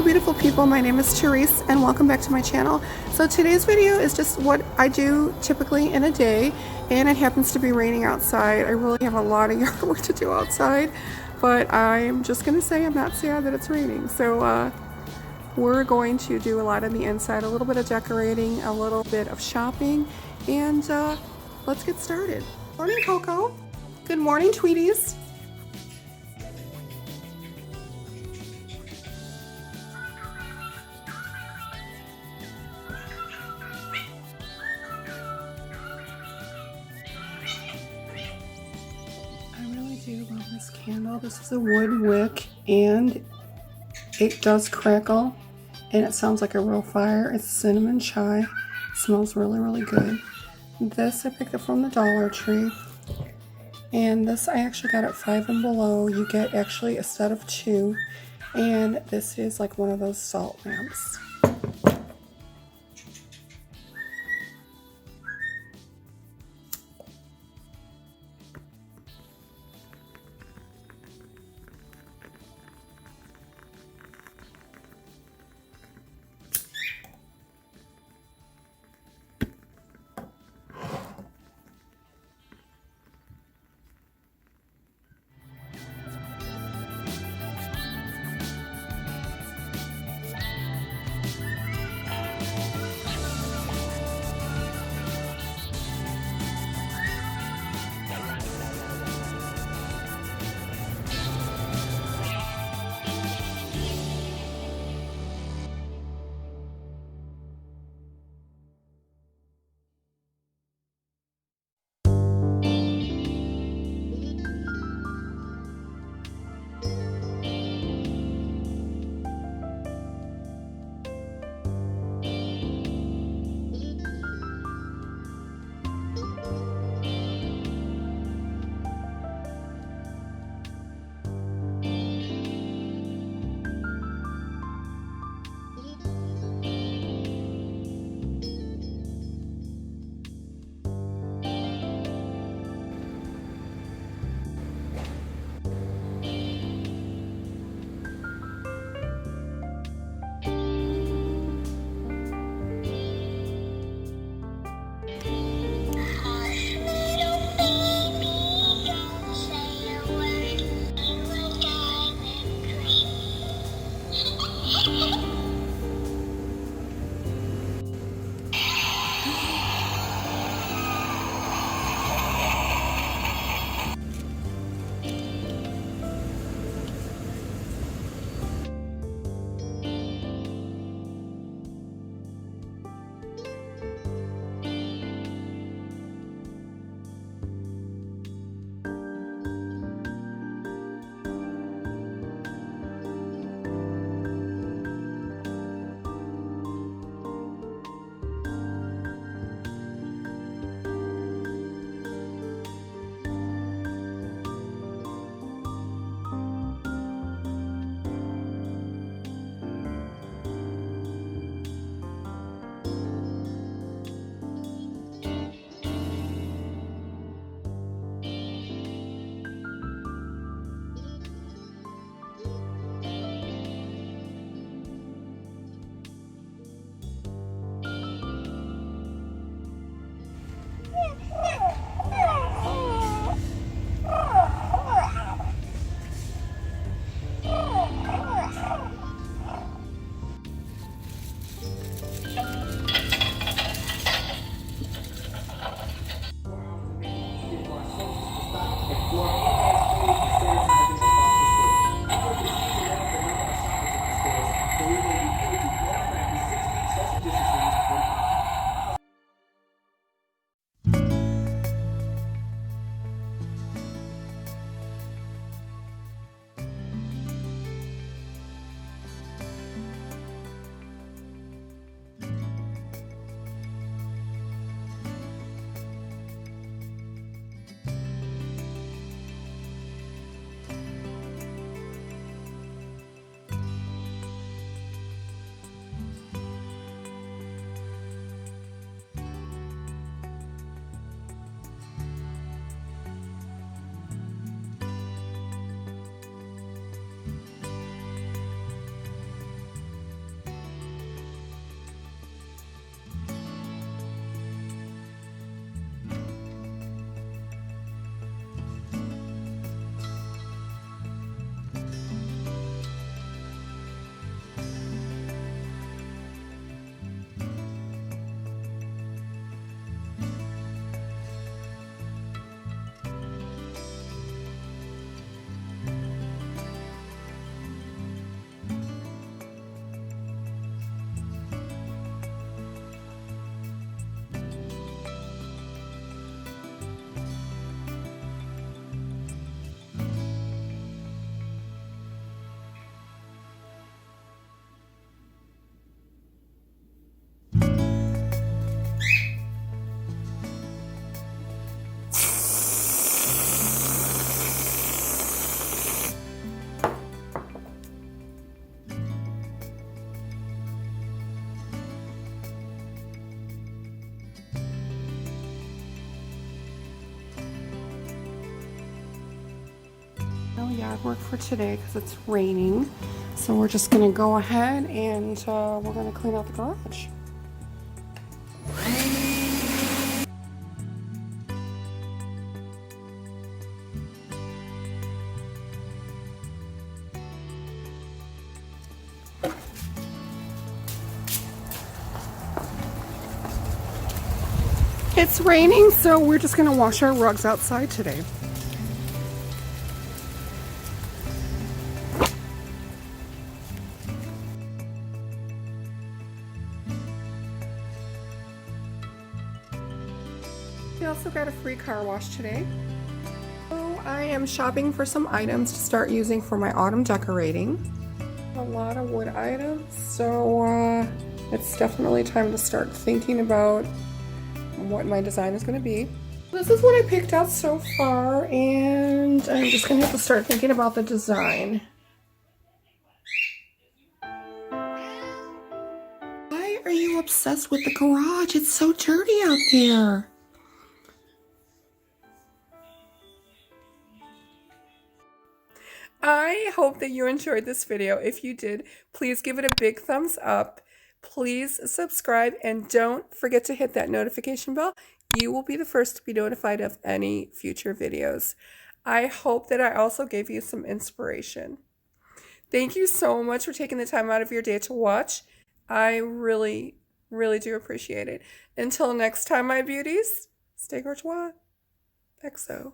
beautiful people, my name is Terese and welcome back to my channel. So today's video is just what I do typically in a day, and it happens to be raining outside. I really have a lot of yard work to do outside, but I'm just gonna say I'm not sad that it's raining. So we're going to do a lot on the inside, a little bit of decorating, a little bit of shopping, and let's get started. Morning, Coco. Good morning, Tweeties. I do love this candle. This is a wood wick and it does crackle and it sounds like a real fire. It's cinnamon chai. It smells really, really good. This I picked up from the Dollar Tree. And this I actually got at Five and Below. You get actually a set of 2. And this is like one of those salt lamps. yard work for today because it's raining. So we're just gonna go ahead and we're gonna clean out the garage. It's raining, so we're just gonna wash our rugs outside today. We also got a free car wash today. So I am shopping for some items to start using for my autumn decorating. A lot of wood items, so it's definitely time to start thinking about what my design is going to be. This is what I picked out so far, and I'm just going to have to start thinking about the design. Why are you obsessed with the garage? It's so dirty out there. I hope that you enjoyed this video. If you did, please give it a big thumbs up. Please subscribe and don't forget to hit that notification bell. You will be the first to be notified of any future videos. I hope that I also gave you some inspiration. Thank you so much for taking the time out of your day to watch. I really, really do appreciate it. Until next time, my beauties, stay courtois. XO.